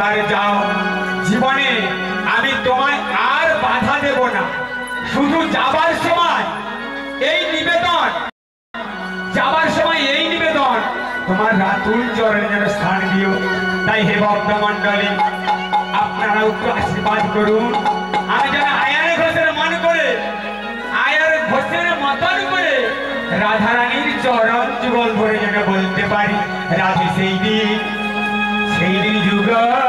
এবার যাও, জীবনে আমি তোমায় আর বাধা দেব না। শুধু যাবার সময় এই নিবেদন, যাবার সময় এই নিবেদন, তোমার রাতুল চরণে যেন স্থান দিও। তাই হে ভক্তমণ্ডলী, আপনারা একটু আশীর্বাদ করুন, আমি যেন আয়ার ঘোষের মন করে, আয়ার ঘোষের মতন করে রাধারানীর চরণ যুগল ধরে যেন বলতে পারি, রাধে সেই দিন যুগল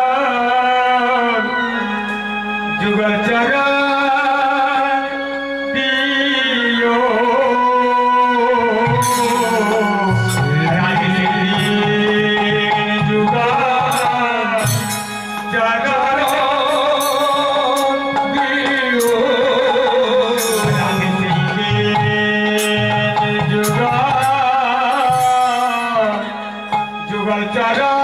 যুগল চরণ দিও। রাধে সেই দিন যুগল চরণ দিও। রাধে সেই দিন যুগল চরণ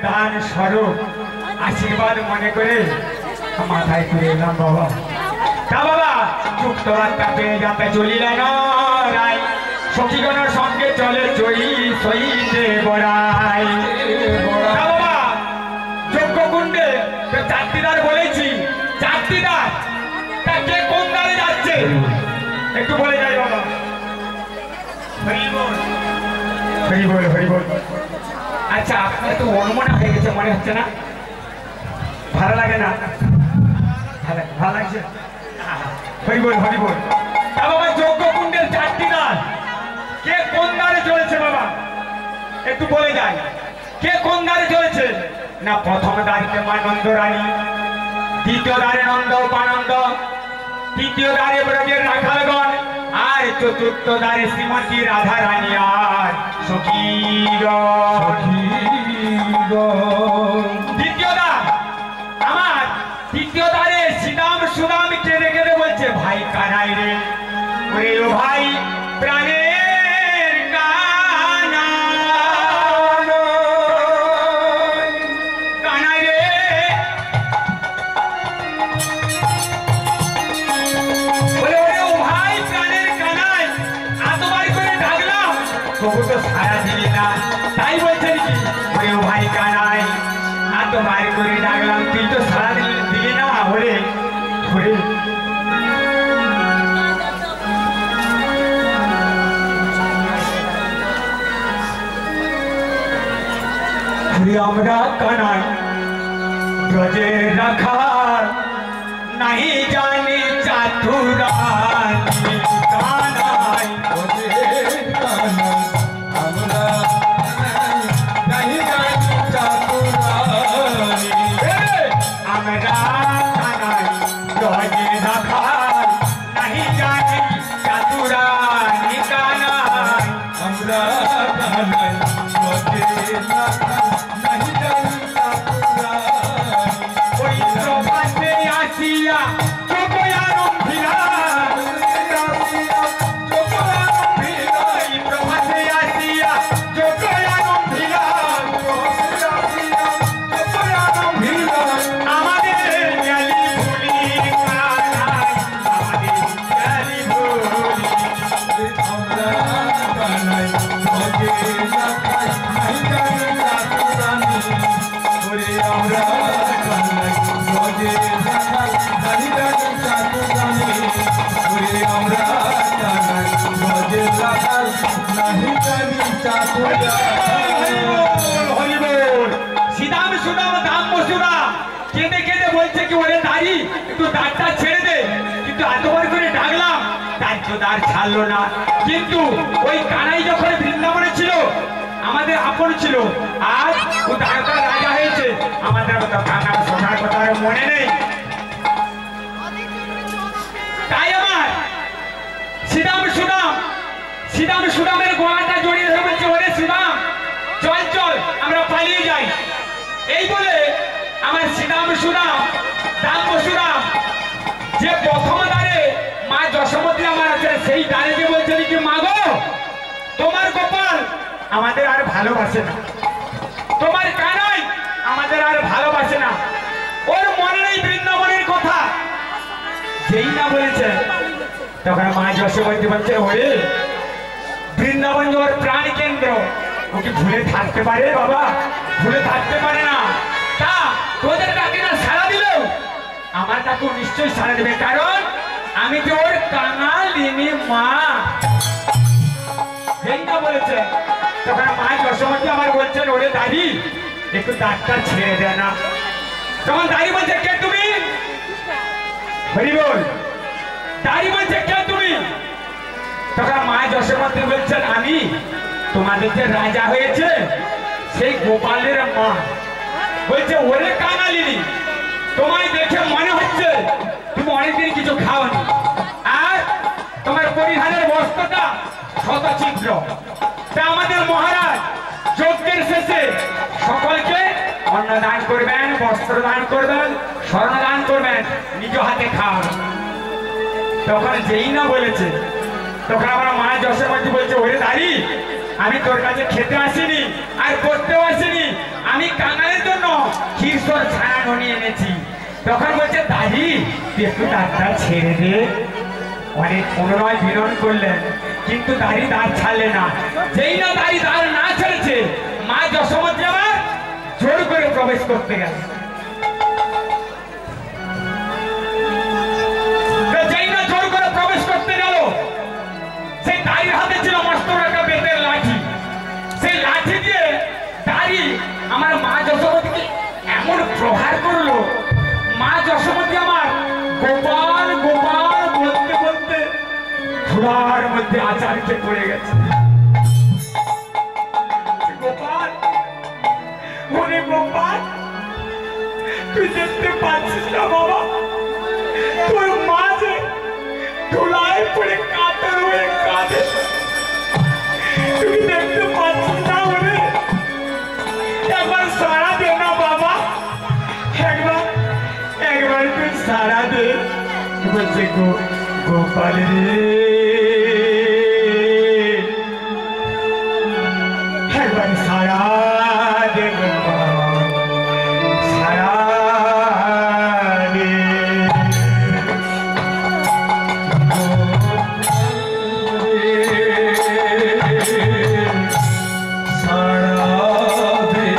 দান স্বরূপ আশীর্বাদ মনে করে মাথায় করে এলাম বাবা। তা বাবা যুক্ত বার্তা পেয়ে যাতে চলিলেন রায়, সখীগণের সঙ্গে চলে চই সইতে বড়াই। বাবা যজ্ঞ কুণ্ডে চারটিদার বলেছি, চারটিদার তা কে কোন দ্বারে যাচ্ছে একটু বলে যাই বাবা। হরি বল হরি বল হরি বল। আচ্ছা আপনার একটু অনমনা হয়ে গেছে মনে হচ্ছে না? ভালো লাগে না? ভালো লাগছে? হরি বল হরি বল। তা বাবা যজ্ঞ কুণ্ডের চারটি দ্বার কে কোন দ্বারে চলেছে বাবা একটু বলে যায়, কে কোন দ্বারে চলেছে? না প্রথম দ্বারিতে মা নন্দ রানী, দ্বিতীয় দ্বারে নন্দ উপানন্দ, তৃতীয় দ্বারে ব্রজের রাখালগণ, আর চতুর্থ দ্বারে শ্রীমতী রাধা রানী আর সখীগণ। দ্বিতীয় দ্বার আমার, তৃতীয় দ্বারে শ্রীরাম সুদাম কে রেখে বলছে ভাই কানাই রে, ওরে ও ভাই প্রাণের কানাই রে, বলে ওরে ও ভাই প্রাণের কানাই, এতবার করে ডাকলাম তবু তো সারা দিলি না, তাই বলছে কি ওরে ও ভাই কানাই এতবার করে ডাকলাম তুই তো সারা দিলি না, ওরে করে আমরা কানাই ব্রজে রাখার নাই জানি চাতুরানি কানাই আমরা নাই জানি চাতুরানি আমরা কানাই ব্রজে রাখার নাই জানি চাতুরানি কানাই আমরা কানাই ব্রজে রাখার নাই জানি চাতুরানি ওই প্রভাতে আসিয়া চোখয়ারম্ভিলা ওই প্রভাতে আসিয়া চোখয়ারম্ভিলা আমাদের গেলি ভুলি কানাই আমাদের গেলি ভুলি আমরা কানাই ব্রজে রাখার নাই জানি চাতুরানি ওরে আমরা কানাই ব্রজে রাখার নাই জানি চাতুরানি ওরে আমরা কানাই ব্রজে রাখার নাই জানি চাতুরানি সিদাম সুদাম দাম বসুরা কেঁদে কেঁদে বলছে কি ওরে দাঁড়ি একটু দাঁড়টা ছেড়ে দে কিন্তু এতবার করে ডাকলাম তার তো দাঁড় ছাড়লো না কিন্তু ওই কানাই যখন বৃন্দাবনে ছিল আমাদের আপন ছিল আজ ও দ্বারকার রাজা হয়েছে আমাদের মতো কানার সোনার কথা আর মনে নেই তাই আমার সিদাম সুদামের গোয়াটা জড়িয়ে ধরে বলছে ওরে সিদাম চল চল আমরা পালিয়ে যাই এই বলে আমার সিদাম সুদাম দাম বসুরাম যে প্রথম দ্বারে মা যশোমতী আমার আছে সেই দ্বারে যে বলছেন কি মা গো তোমার গোপাল আমাদের আর ভালোবাসে না তোমার কানাই আমাদের আর ভালোবাসে না ওর মনে নেই বৃন্দাবনের কথা যেই না বলেছে তখন মা যশোমতী বলছে ওরে বৃন্দাবন ওর প্রাণ কেন্দ্র ওকে ভুলে থাকতে পারে বাবা ভুলে থাকতে পারে না তা তোদের ডাকে না সাড়া দিল আমার ডাকে নিশ্চয়ই সাড়া দেবে কারণ আমি যে ওর কাঙালিনী মা যেইটা বলেছে তখন মা যশোমতী আমার বলছেন ওরে দাঁড়ি একটু ডাক্তার ছেড়ে দেয় না তখন দাঁড়ি বলছে কে তুমি হরি বল দাঁড়ি বলছে কে তুমি তখন মা যশোমতী বলছেন আমি তোমাদের যে রাজা হয়েছে সেই গোপালের মা বলছে ওরে কাঙালিনী তোমায় দেখে মনে হচ্ছে তুমি অনেকদিন কিছু খাওনি আর তোমার পরিধানের বস্ত্রটা শতচিত্র তা আমাদের মহারাজ যজ্ঞের শেষে সকলকে অন্ন দান করবেন বস্ত্র দান করবেন স্বর্ণ দান করবেন নিজ হাতে খাওয়ান তখন যেই না বলেছে তখন আমার মা যশোমতী বলছে ওরে দাঁড়ি আমি তোর কাছে খেতে আসিনি আর করতেও আসিনি আমি কাঙালের জন্য ক্ষীরসর ছাড়ানো নিয়ে এনেছি তখন বলছে দাঁড়ি তুই একটু দাঁড়টা ছেড়ে দে অনেক পুনরায় বিরণ করলেন কিন্তু দাঁড়ি দাঁড় ছাড়লে না যেই না দাঁড়ি দাঁড় না ছেড়েছে মা যশোমতী আবার জোর করে প্রবেশ করতে গেল যেই না জোর করে প্রবেশ করতে গেল সেই দাঁড়ির হাতে ছিল মস্ত একটা বেতের লাঠি সেই লাঠি দিয়ে দাঁড়ি আমার মা যশোমতীকে এমন প্রহার করলো মা যশোমতী আমার গোপাল গোপাল বলতে বলতে ধুলার মধ্যে আচারকে পড়ে গেছে গোপাল ওরে গোপাল তুই দেখতে পাচ্ছিস না বাবা তোর মা যে ধুলায় পড়ে কাতর হয়ে কাঁদে তুই দেখতে পাচ্ছিস না ওরে একবার সারা দে না বাবা একবার তুই সারা দে বলছে গোপাল রে একবার সারা দে গোপাল সারা দে সারা দে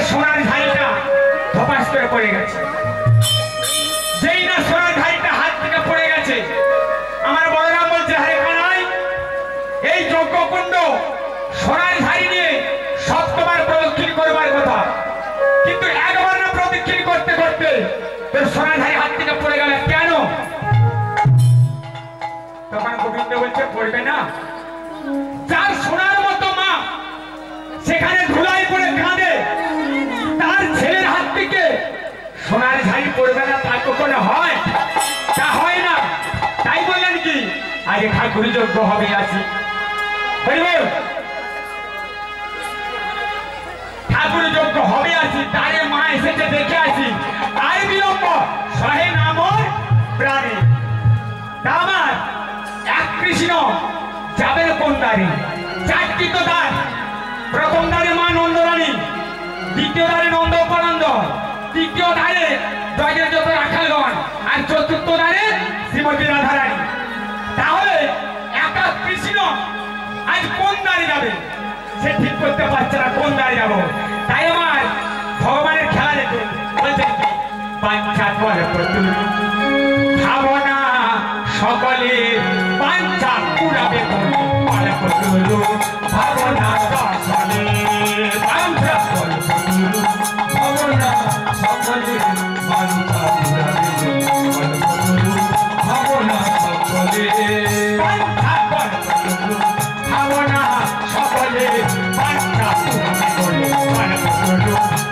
সোনার ঝাড়িটা ধপাস করে পড়ে গেছে। যেই না সোনার ঝাড়িটা হাত থেকে পড়ে গেছে, আমার বড়রাম বলছে, হরে কানাই, এই যজ্ঞকুণ্ড সোনার ঝাড়ি নিয়ে সপ্তবার প্রদক্ষিণ করবার কথা, কিন্তু একবার না প্রদক্ষিণ করতে করতে তোর সোনার ঝাড়ি হাত থেকে পড়ে গেল কেন? তখন গোবিন্দ বলছে, পড়বে না। যার সোনার মতো মা সেখানে ধুলাই পড়ে কাঁদে, তার ছেলের হাত থেকে সোনার ঝাড়ি পড়বে না, তা কখনো হয়? তা হয় না। তাই বললেন কি আগে ঠাকুর যজ্ঞ হবে আছি, ঠাকুর যজ্ঞ হবে আছি, তারে মা এসেছে দেখে আসি, আর বিলম্ব সহে নামর প্রাণে। আমার এক কৃষ্ণ যাবেন কোন দ্বারে? চারটি তো দ্বার। প্রথম দ্বারে মা নন্দরানী, দ্বিতীয় দ্বারে নন্দ উপনন্দ, তৃতীয় দ্বারে ব্রজের যত রাখালগণ, আর চতুর্থ দ্বারে শ্রীমতী রাধারানী। তাহলে একা কৃষ্ণ আজ কোন দ্বারে যাবে সে ঠিক করতে পারছে না, কোন দ্বারে যাবো। তাই আমার ভগবানের খেলা দেখুন, বলছেন কি, বাঞ্ছা করে ভাবনা সকলে বাঞ্ছা পুরাবে ভাবনা সকলে বাঞ্ছা ভাবনা সকলে বাঞ্ছা ভাবনা সকলে ভাবনা সকলে বাঞ্ছা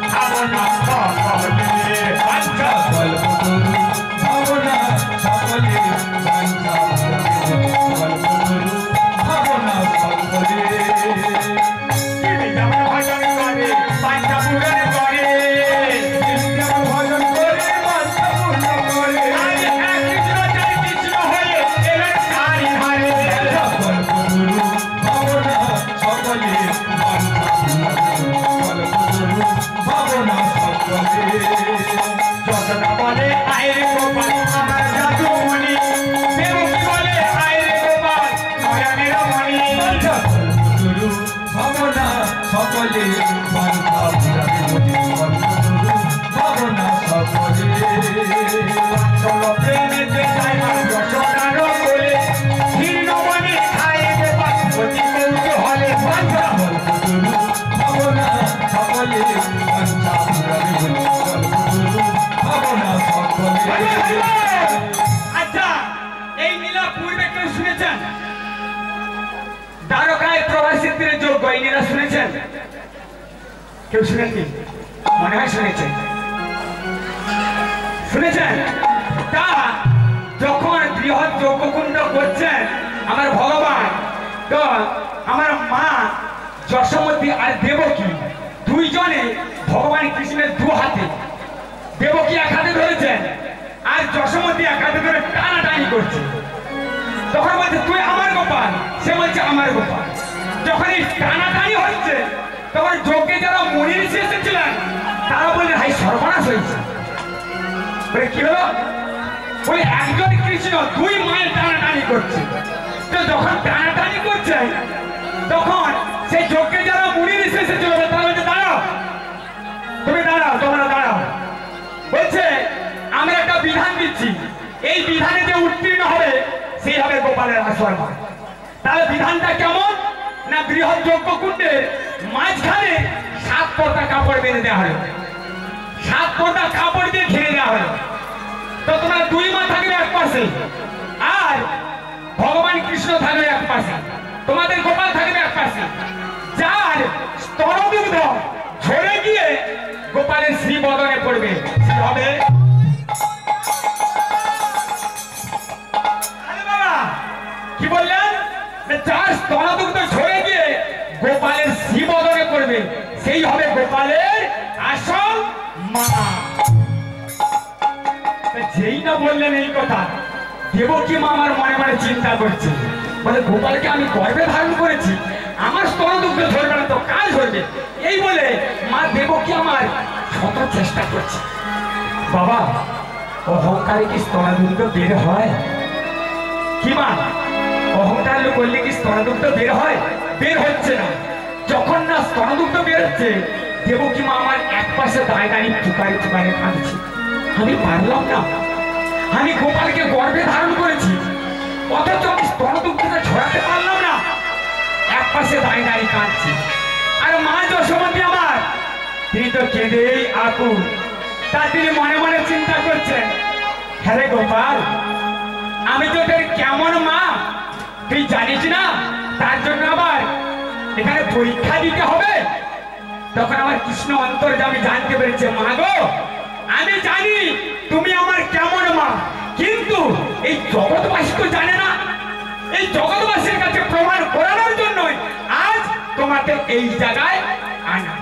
ভাবনা সকলে বাঞ্ছা ভাবনা সকলে বাঞ্ছা ভাবনা সকলে যেমন ভজন করে বাঞ্ছা পূরণ করে, যেমন ভজন করে বাঞ্ছা পূর্ণ করে, আজ এক কৃষ্ণ চাই কৃষ্ণ হয়ে এলেন চারি ধারে। সকল গুরু ভাবনা সকলে বাঞ্ছা পূর্ণ ভাবনা সকলে যশোদা বলে আইরে গোপাল আমার জাদুমণি, দেবকী বলে আইরে গোপাল নয়নের মণি। গুরু ভাবনা সকলে বাঞ্ছা ভাবনা সকলে চলো প্রেমেতে যাই মা যশোদার কোলে, হীনমণি আইরে গোপাল অতি কৌতূহলে বাঞ্ছা। গুরু ভাবনা সকলে বাঞ্ছা ভাবনা সকলে আচ্ছা, এই লীলা পূর্বে কেউ শুনেছেন? দ্বারকায় প্রভাসিতের যোগ্য এই লীলা শুনেছেন? কেউ শুনেননি? মনে হয় শুনেছেন। শুনেছেন? তা যখন বৃহৎ যজ্ঞকুণ্ড করছেন আমার ভগবান, তো আমার মা যশোমতী আর দেবকী দুইজনে ভগবান কৃষ্ণের দু হাতে, দেবকী এক হাতে ধরেছেন আর যশোমতী এক হাতে ধরে টানাটানি করছে। তখন বলছে তুই আমার গোপাল, সে বলছে আমার গোপাল। যখন এই টানাটানি হচ্ছে তখন যজ্ঞে যারা মনি ঋষি এসেছিলেন তারা বললেন হাই সর্বনাশ হয়েছে। বলে কি হলো? বলে একজন কৃষ্ণ দুই মায়ের টানাটানি করছে। তো যখন টানাটানি করছে তখন সেই যজ্ঞে যারা মনি ঋষি এসেছিল তারা বলছে দাঁড়াও, তুমি দাঁড়াও, তোমরা দাঁড়াও। বলছে আমরা একটা বিধান দিচ্ছি, এই বিধানে যে উত্তীর্ণ হবে সেই হবে গোপালের আসরমা। তাহলে বিধানটা কেমন না, বৃহৎ যজ্ঞকুণ্ডের মাঝখানে 7 পর্দা কাপড় বেঁধে দেওয়া হলো, 7 পর্দা কাপড় দিয়ে ঘিরে দেওয়া হলো। তো তোমরা দুই মা থাকবে এক পাশে আর ভগবান কৃষ্ণ থাকবে এক পাশে, তোমাদের গোপাল থাকবে এক পাশে। যার স্তনদুগ্ধ ঝরে গিয়ে গোপালের শ্রী বদনে পড়বে সে হবে। কি বললেন? যার স্তনদুগ্ধ ঝরে গিয়ে গোপালের শ্রী বদনে পড়বে সেই হবে গোপালের আসল মা। যেই না বললেন এই কথা, দেবকী মা আমার মনে মনে চিন্তা করছে, বলে গোপালকে আমি গর্ভে ধারণ করেছি, আমার স্তনদুগ্ধ ঝরবে না তো কাজ ধরবে। এই বলে মা দেবকী আমার শত চেষ্টা করছে। বাবা, অহংকারে কি স্তনদুগ্ধ বের হয়? কি মা, অহংকার করলে কি স্তনদুগ্ধ বের হয়? বের হচ্ছে না। যখন না স্তনদুগ্ধ বের হচ্ছে দেবকী মা আমার এক পাশে দাঁড়িয়ে দাঁড়িয়ে পুকারে পুকারে কাঁদছে। আমি পারলাম না, আমি গোপালকে গর্ভে ধারণ করেছি, অথচ আমি স্তনদুগ্ধটা ছড়াতে পারলাম না। এক পাশে দাঁড়িয়ে দাঁড়িয়ে কাঁদছি। আর মা যশোমতী আমার, তিনি তো কেঁদেই আকুল। তা তিনি মনে মনে চিন্তা করছেন, হ্যাঁ রে গোপাল, আমি তোদের কেমন মা তুই জানিস না, তার জন্য আবার এখানে পরীক্ষা দিতে হবে। তখন আমার কৃষ্ণ অন্তর্যামী জানতে পেরেছে, মা গো, আমি জানি তুমি আমার কেমন মা, কিন্তু এই জগৎবাসী তো জানে না। এই জগৎবাসীর কাছে প্রমাণ করানোর জন্যই আজ তোমাকে এই জায়গায় আনা।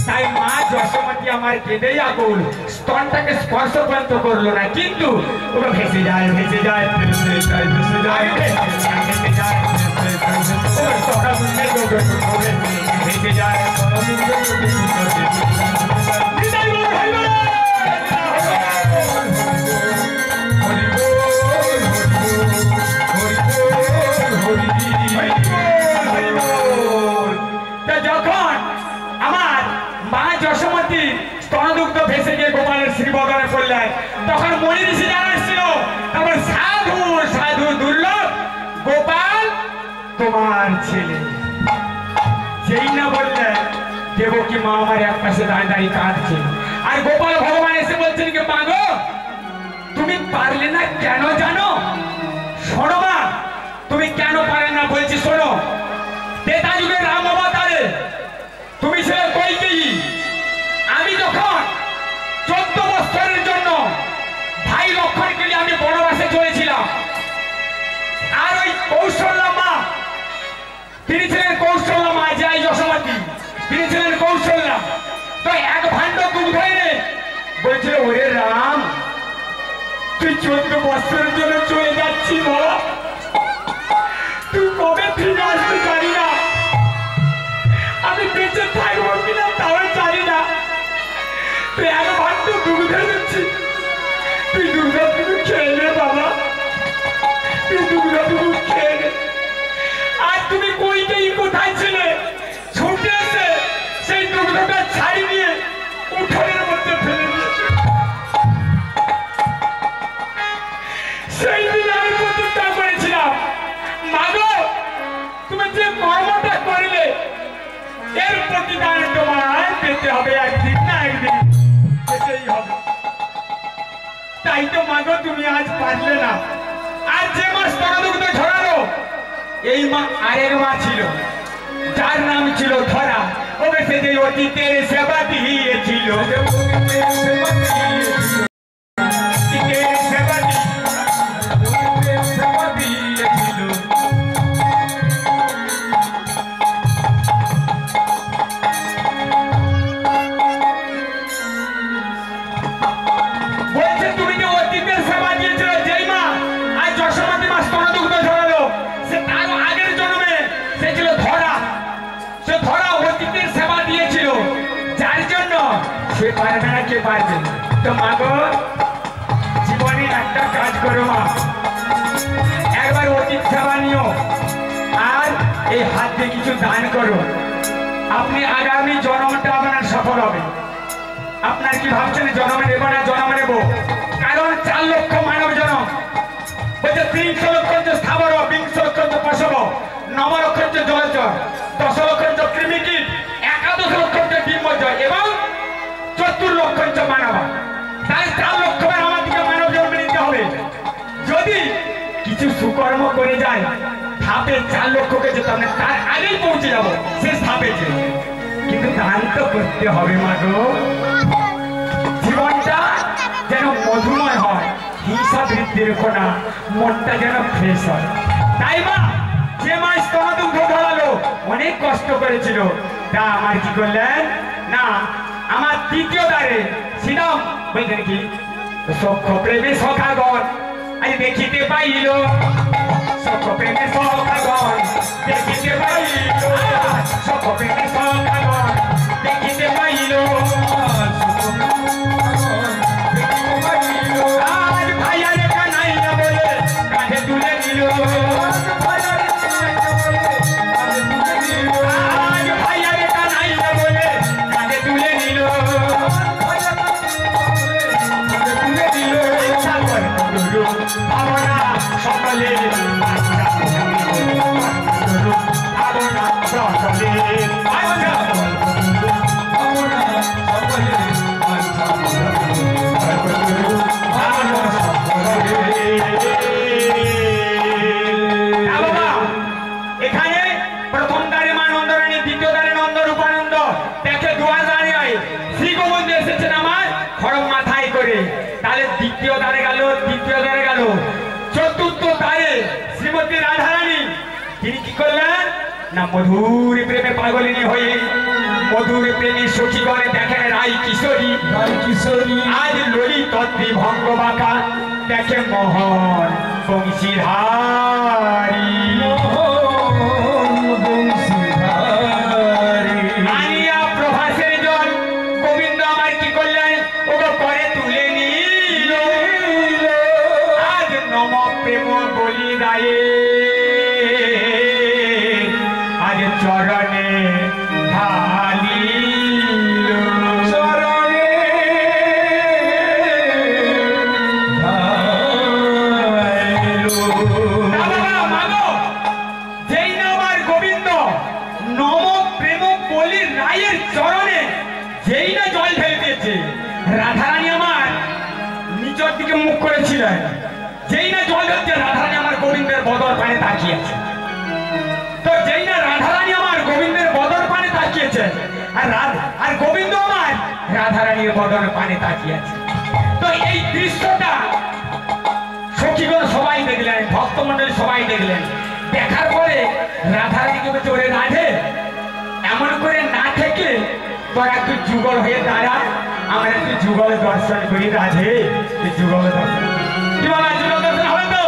তাই মা যশোমতী আমার কেঁদেই আকুল, স্তনটাকে স্পর্শ পর্যন্ত করলো না, কিন্তু ওরা ভেসে যায় ভেসে যায় ভেসে যায় ভেসে যায় ভেসে যায় ভেসে যায়। যখন আমার মা যশোমতী স্তনদুগ্ধ ভেসে গিয়ে গোপালের শ্রীবদনে পড়লেন, তখন মণি ঋষি যারা এসেছিল, তারপর সাধু সাধু দুর্লভ, গোপাল তোমার ছেলে। যেই না বললেন, দেবকী মা আমার এক পাশে দাঁড়িয়ে দাঁড়িয়ে কাঁদছে। আর গোপাল ভগবান এসে বলছেন কি, মা গো, তুমি পারলে না কেন জানো? শোনো মা, তুমি কেন পারে না বলছি শোনো। ত্রেতা যুগে রাম অবতারে তুমি ছিলে কইকেয়ী। আমি যখন 14 বছরের জন্য ভাই লক্ষণকে নিয়ে আমি বনবাসে চলেছিলাম, আর ওই কৌশল্যা মা, তিনি ছিলেন কৌশল্যা মা, যাই যশোমতী, তিনি ছিলেন কৌশল্যা। তো এক ভাণ্ড দুধ এনে বলছিল, ওরে রাম, তুই 14 বছরের জন্য চলে যাচ্ছি বাবা, তুই কবে ফিরে আসতে জানি না, আমি বেঁচে থাকবো কিনা তাও জানি না। তুই এক ভাণ্ড দুধ দিচ্ছি, তুই দুধটুকু খেয়ে নে বাবা, তুই দুধটুকু খেয়ে নে। আর তুমি কইতেই কোথায় ছিলে, ছুটে এসে সেই দুধটা ছাড়ি নিয়ে উঠোনের মধ্যে ফেলে দিয়েছে। সেই দিন আমি প্রতিজ্ঞা করেছিলাম, মা গো, তুমি যে কর্মটা করলে এর প্রতিদান তোমার পেতে হবে, একদিন না একদিন পেতেই হবে। তাই তো মা গো, তুমি আজ পারলে না। আর যে মা স্তনদুগ্ধ ঝরালো, এই মা আরেক মা ছিল, যার নাম ছিল ধরা। ওকে সে যে অতীতের সেবা দিয়েছিল, সে পারবে না, কে পারবে? তো মা গো, জীবনে একটা কাজ করো মা, একবার অতীত সেবা নিও, আর এই হাত দিয়ে কিছু দান করো। আপনি আগামী জন্মটা আপনার সফল হবে। আপনার কি ভাবছেন জন্মে নেব না জন্মে নেব? কারণ 4 লক্ষ মানব জন্ম বলছে, 300 লক্ষ স্থাবর, 20 লক্ষ পশব, 9 লক্ষ জলচর, 10 লক্ষ কৃমিকীট, 11 লক্ষ ডিম্বজয় এবং 74 লক্ষ মানব। তাই 4 লক্ষ আমাদেরকে মানব জন্ম নিতে হবে। যদি কিছু সুকর্ম করে যায়, ধাপে 4 লক্ষকে যেতাম না, তার আগেই পৌঁছে যাবো শেষ ধাপে। কিন্তু দান তো করতে হবে মা গো। জীবনটা যেন মধুময় হয়, হিংসা বৃদ্ধি রেখো না, মনটা যেন ফ্রেশ হয়। তাই মা, যে মা স্তনদুগ্ধ ধরালো, অনেক কষ্ট করেছিল, তা আমার কি করলেন না, আমার দ্বিতীয় দ্বারে শ্রীরাম বলছেন কি, সখ্য প্রেমে সখাগণ আজ দেখিতে পাইল, সখ্য প্রেমে সখাগণ দেখিতে পাইল, সখ্য প্রেমে সখাগণ দেখিতে পাইল, আজ ভাইয়ার কানাইয়া বলে কাঁধে তুলে নিল, আজ ভাইয়ার কানাইয়া বলে দ্বিতীয় দ্বারে নন্দ রূপানন্দ দেখে দুয়ার দাঁড়িয়ে শ্রী গোবিন্দ এসেছেন আমার খড়ম মাথায় করে। তাহলে দ্বিতীয় দ্বারে গেল, তৃতীয় দ্বারে গেল, চতুর্থ দ্বারে শ্রীমতী রাধারানী তিনি কি করলেন না মধুর প্রেমে পাগলিনী হয়ে মধুর প্রেমী সখীগণে দেখেন রায় কিশোরী আজ ললিত ভঙ্গ বাঁকা দেখে মোহন বংশীধারী আনিয়া প্রভাসের জল গোবিন্দ আমার কি করলেন ওগো করে তুলে নিল আজ নম প্রেম বলি গায়ে আজ চরণে ঢালিল চরণে যেই না আমার গোবিন্দ নম প্রেম বলি রায়ের চরণে যেই না জল ঢেলে দিয়েছে রাধারানী আমার নিচের দিকে মুখ করেছিলেন যেই না জল ঢেলছে রাধারানী আমার গোবিন্দের বদর পানে তাকিয়েছে তো যেই না রাধারানী আমার গোবিন্দের বদর পানে তাকিয়েছে আর গোবিন্দ আমার রাধারানীর বদর পানে তাকিয়েছে তো এই দৃশ্যটা সখীগণ সবাই দেখলেন ভক্তমণ্ডলী সবাই দেখলেন দেখার পরে রাধারানীকে বলছে ওরে রাধে এমন করে না থেকে তোরা একটু যুগল হয়ে দাঁড়া আমরা একটু যুগল দর্শন করি রাধে যুগল দর্শন কি বলা যুগল দর্শন হবে তো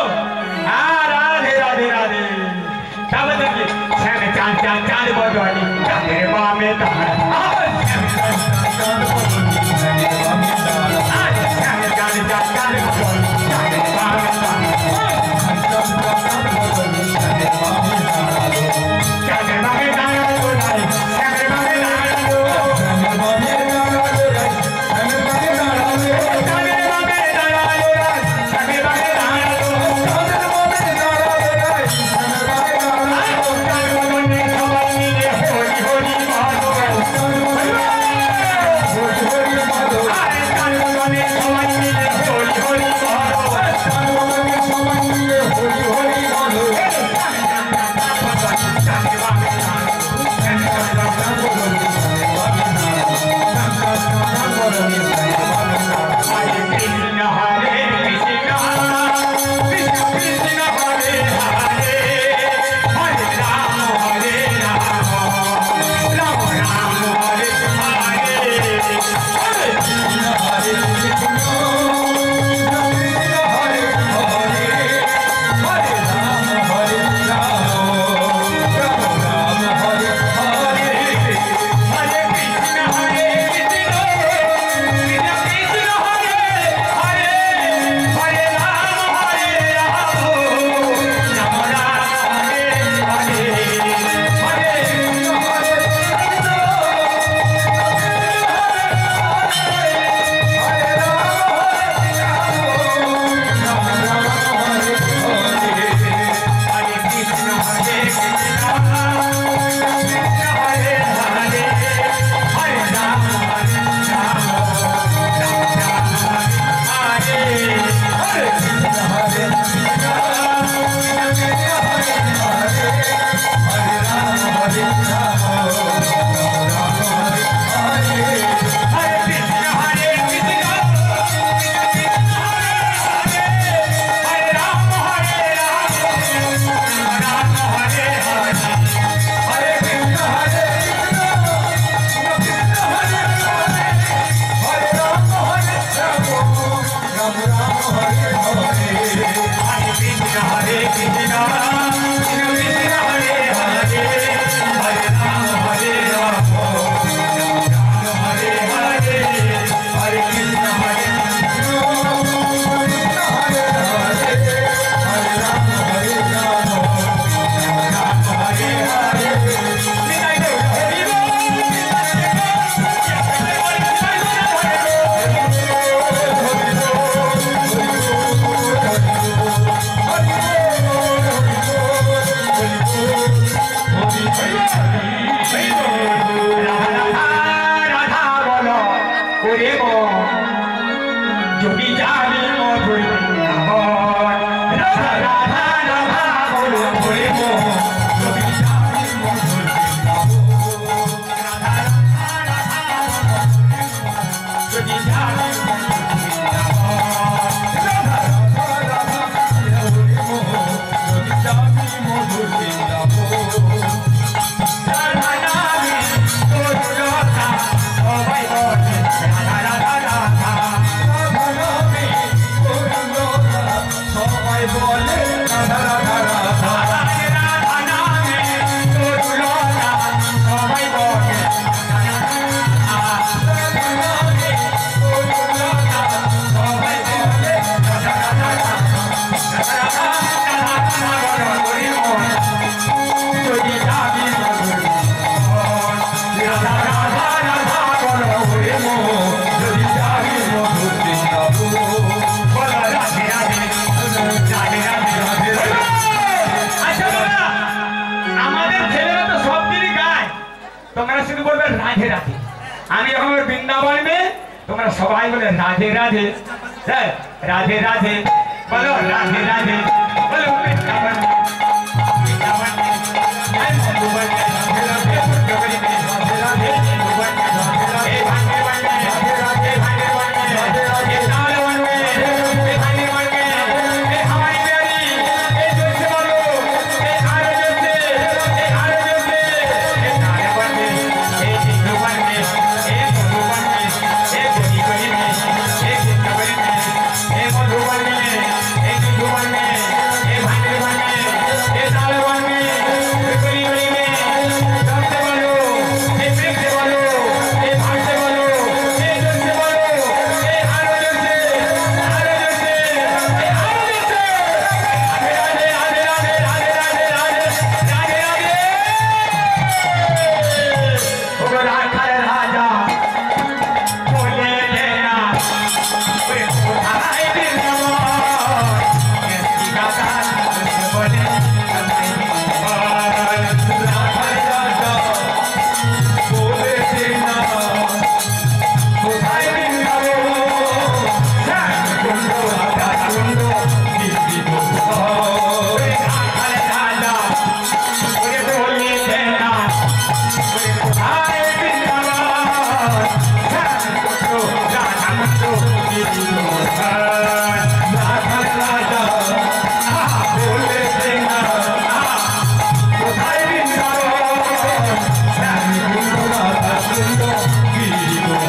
রাধে রাধে রাধে তাহলে দেখি শ্যামে চাঁদ চাঁদ চাঁদ বদলি চাঁদের বামে দাঁড়া শ্যামে চাঁদ চাঁদ চাঁদ বদলি চাঁদের বামে চাঁদের বামে দাঁড়ালো রাই শ্যামের বামে দাঁড়ালো চাঁদের বামে দাঁড়ালো রাই শ্যামের বামে দাঁড়ালো চাঁদের বামে দাঁড়ালো রাই শ্যামের বামে দাঁড়ালো চাঁদ বদনে সবাই মিলে হরি হরি বল তোমরা শুধু বলবে রাধে রাধে। আমি যখন বৃন্দাবন में তোমরা সবাই বলে রাধে রাধে। রাধে রাধে বলো, রাধে রাধে বলো। বৃন্দাবন বৃন্দাবন মধুবন রাধে রাধे जगरी में राधे राधे मधुबन राधे राधे भांगे बन में राधे राधे भांगे बन में राधे राधे ताल बन में भांगे बन में हमारी प्यारी ए जोर से बोलो, ए आरो जोर से, ए आरो जोर से, ए ताल बन में, ए जिंदू बन में, ए मधुबन में, ए गली गली में, ए जिंदगी में, ए मधुबन में, ए जिंदू बन में, ए भांगे बन में, ए ताल बन में, गली गली में जोर से बोलो, ए प्रेम से बोलो, ए भाव से बोलो, ए जोर से बोलो, ए आरो जोर से, आरो जोर से, ए आरो जोर से। राधे राधे राधे राधे राधे राधे राधे राधे। ओ राखल राजा बोले देना ओए उठाए बिरनवा ऐसी गाता बोले राखल राजा बोले देना उठाए बिरनवा कुंडो राजा कुंडो दीदी दो ओए राखल राजा ओए बोले देना ओए उठाए बिरनवा कुंडो राजा कुंडो दीदी दो राखल राजा बोले देना उठाए बिरनवा कुंडो राजा कुंडो दीदी दो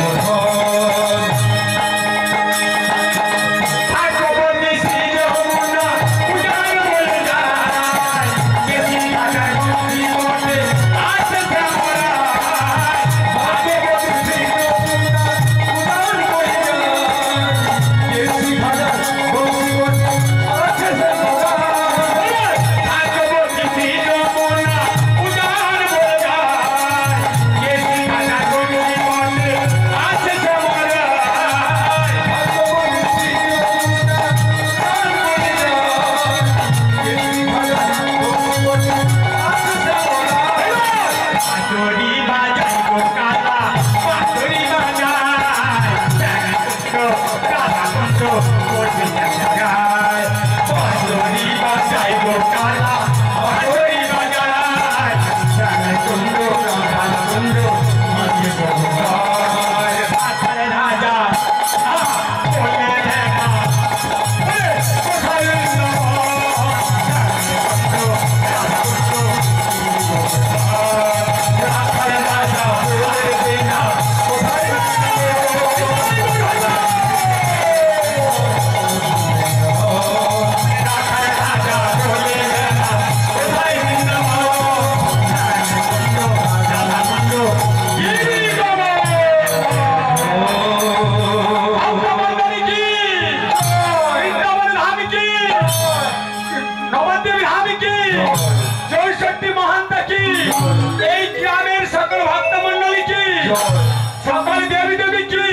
সকল দেবী দেবী কি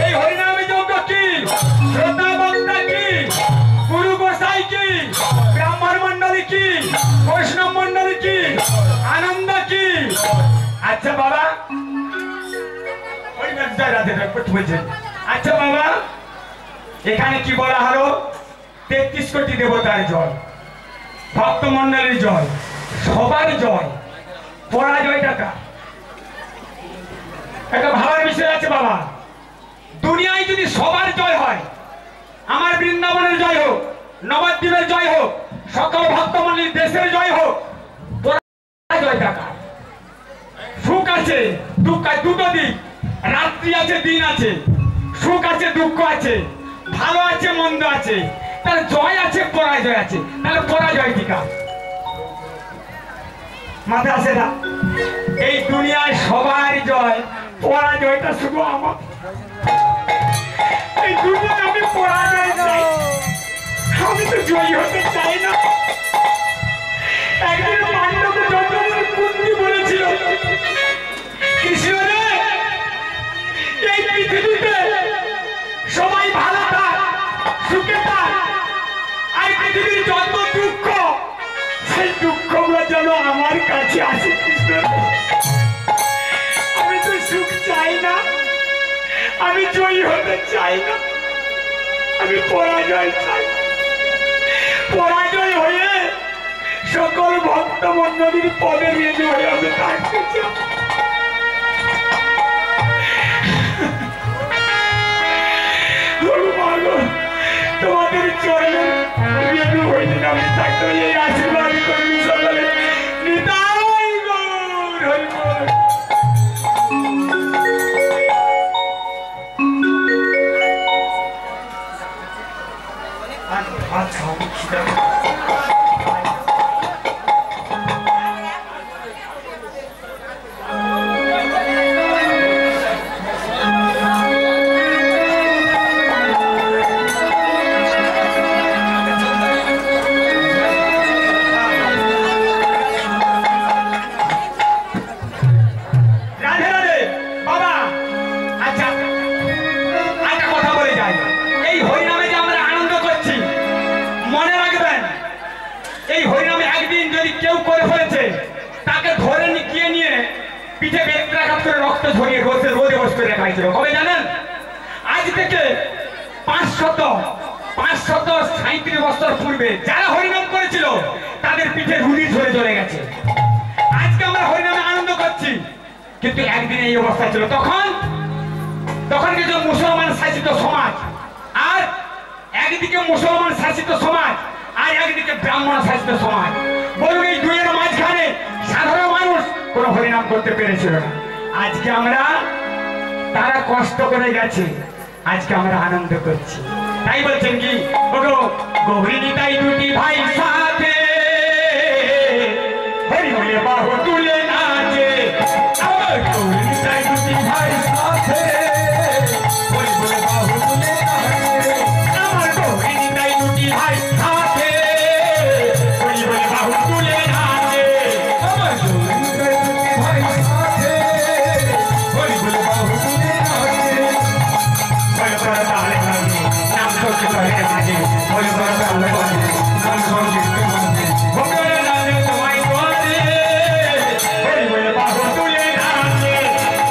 এই হরিনামে যজ্ঞ কি শ্রদ্ধা বক্তা কি গুরু গোসাই কি ব্রাহ্মণ মণ্ডলী কি বৈষ্ণব মণ্ডলী কি আনন্দ কি। আচ্ছা বাবা আচ্ছা বাবা এখানে কি বলা হলো 33 কোটি দেবতার জয়, ভক্ত মণ্ডলীর জয়, সবার জয়, পরাজয়টা কার? একটা ভাবার বিষয় আছে বাবা। দুনিয়ায় যদি সবার জয় হয়, আমার বৃন্দাবনের জয় হোক, নবদ্বীপের জয় হোক, সকল ভক্তমণ্ডলীর দেশের জয় হোক, জয়টা কার? সুখ আছে দুঃখ আছে, দুটো দিক, রাত্রি আছে দিন আছে, সুখ আছে দুঃখ আছে, ভালো আছে মন্দ আছে, তার জয় আছে পরাজয় আছে। তাহলে পরাজয় কি কার? মাথা আসে না? এই দুনিয়ায় সবার জয়, পরাজয়টা শুধু আমার। এই দুনিয়ায় আমি পরাজয় চাই, আমি তো জয়ী হতে চাই না। একদিন পাণ্ডব যতদিন কুন্তি বলেছিল, কৃষ্ণ রে এই পৃথিবীতে সবাই ভালো থাক, সুখে থাক, আর পৃথিবীর যত দুঃখ সেই দুঃখগুলো যেন আমার কাছে আসে। কৃষ্ণ আমরা চাই না, আমি পরাজয় চাই। পরাজয় হয়ে সকল ভক্ত মন্ডলীর পদে রেডি হয়ে আমি থাকতে চাই। তোমাদের চরণে রেডি হয়ে দিন আমি থাকতে, এই আশীর্বাদ করবি সকলে। নিতাই গৌর হরি বল। ভাত খাওয়া খিদা পিঠে বেত্রাঘাত করে রক্ত ঝরিয়ে রোদে বস করে রাখা হয়েছিল। কবে জানেন? আজ থেকে 537 বছর পূর্বে যারা হরিনাম করেছিল তাদের পিঠে রুটি ঝরে চলে গেছে। আজকে আমরা হরিনামে আনন্দ করছি, কিন্তু একদিন এই অবস্থা ছিল। তখন কিছু মুসলমান শাসিত সমাজ, আর একদিকে মুসলমান শাসিত সমাজ আর একদিকে ব্রাহ্মণ শাসিত সমাজ। বলুন এই দুইয়ের মাঝখানে সাধারণ মানুষ কোন হরিনাম করতে পেরেছিল না। আজকে আমরা, তারা কষ্ট করে গেছে, আজকে আমরা আনন্দ করছি। তাই বলছেন কি, গৌরী নিতাই দুটি ভাই সাথে হরি বলে বাহু তুলে নাচে। গৌরী নিতাই দুটি ভাই সাথে হরি বলে বাহু তুলে নাচে। আমার গৌরী নিতাই দুটি ভাই সাথে হরি বলে বাহু তুলে নাচে। আমার গৌরী নিতাই দুটি ভাই সাথে হরি বলে বাহু তুলে নাচে। ভয় করে তাহলে নাম করতে পারে মাঝে, ভয় করে তাহলে নাম সংকীর্তন মাঝে। ভোগের নামে তোমায় বলে হরি বলে বাহু তুলে নাচে।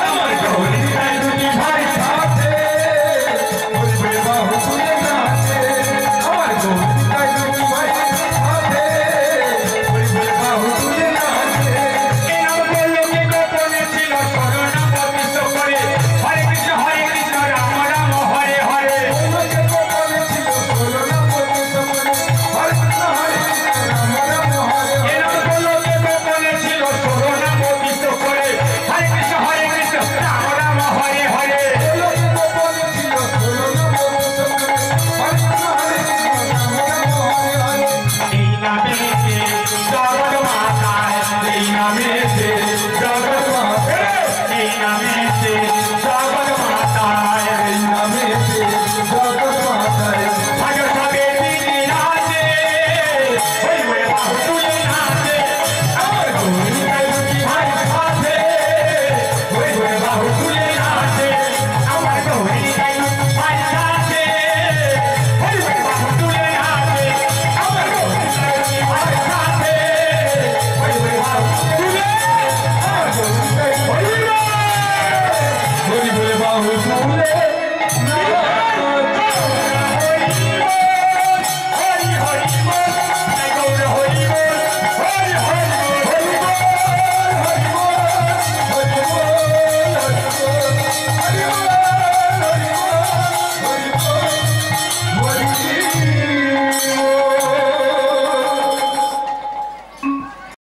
আমার গৌরী নিতাই দুটি ভাই সাথে হরি বলে বাহু তুলে নাচে। আমার গৌরী নিতাই দুটি ভাই সাথে হরি বলে বাহু তুলে নাচে। এই নাম বললো কে গোপনে ছিল সরনাম অবিষ্ট করে, হরে কৃষ্ণ রাম রাম হরে হরে। জগৎ মাতা, এই নামে